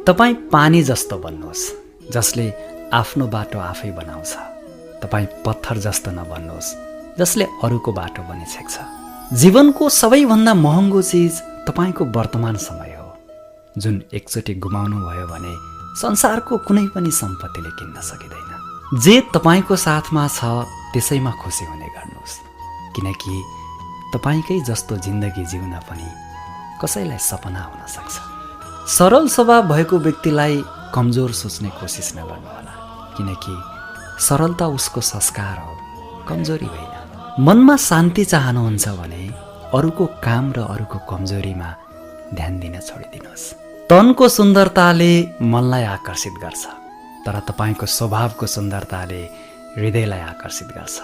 तपाईँ पानी जस्तो बन्नुहोस् जसले आफ्नो बाटो आफै बनाउँछ। तपाईँ पत्थर जस्तो नबन्नुहोस् जसले अरूको बाटो बनिछेक्छ। जीवनको सबैभन्दा महँगो चिज तपाईँको वर्तमान समय हो, जुन एकचोटि गुमाउनु भयो भने संसारको कुनै पनि सम्पत्तिले किन्न सकिँदैन। जे तपाईँको साथमा छ त्यसैमा खुसी हुने गर्नुहोस्, किनकि तपाईँकै जस्तो जिन्दगी जिउन पनि कसैलाई सपना हुन सक्छ। सरल स्वभाव भएको व्यक्तिलाई कमजोर सोच्ने कोसिस नगर्नुहोला, किनकि सरलता उसको संस्कार हो, कमजोरी होइन। मनमा शान्ति चाहनुहुन्छ भने अरूको काम र अरूको कमजोरीमा ध्यान दिन छोडिदिनुहोस्। तनको सुन्दरताले मनलाई आकर्षित गर्छ, तर तपाईँको स्वभावको सुन्दरताले हृदयलाई आकर्षित गर्छ।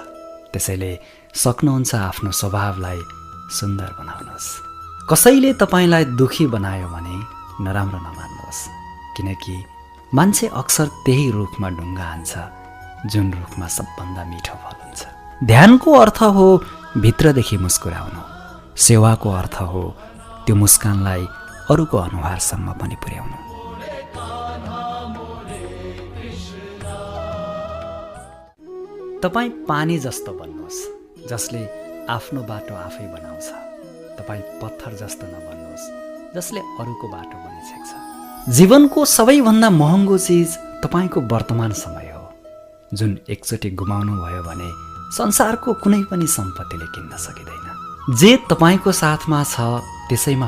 त्यसैले सक्नुहुन्छ आफ्नो स्वभावलाई सुन्दर बनाउनुहोस्। कसैले तपाईँलाई दुखी बनायो भने नराम्रो नमान्नुहोस्, किनकि मान्छे अक्सर त्यही रुखमा ढुङ्गा हान्छ जुन रुखमा सबभन्दा मिठो फल हुन्छ। ध्यानको अर्थ हो भित्रदेखि मुस्कुराउनु। सेवाको अर्थ हो त्यो मुस्कानलाई अरूको अनुहारसम्म पनि पुर्याउनु। तपाईँ पानी जस्तो बन्नुहोस् जसले आफ्नो बाटो आफै बनाउँछ। तपाईँ पत्थर जस्तो नबन्नुहोस् जसले अरूको बाटो बनिछेक्छ। जीवनको सबैभन्दा महँगो चिज तपाईँको वर्तमान समय हो, जुन एकचोटि गुमाउनु भयो भने संसारको कुनै पनि सम्पत्तिले किन्न सकिँदैन। जे तपाईँको साथमा छ त्यसैमा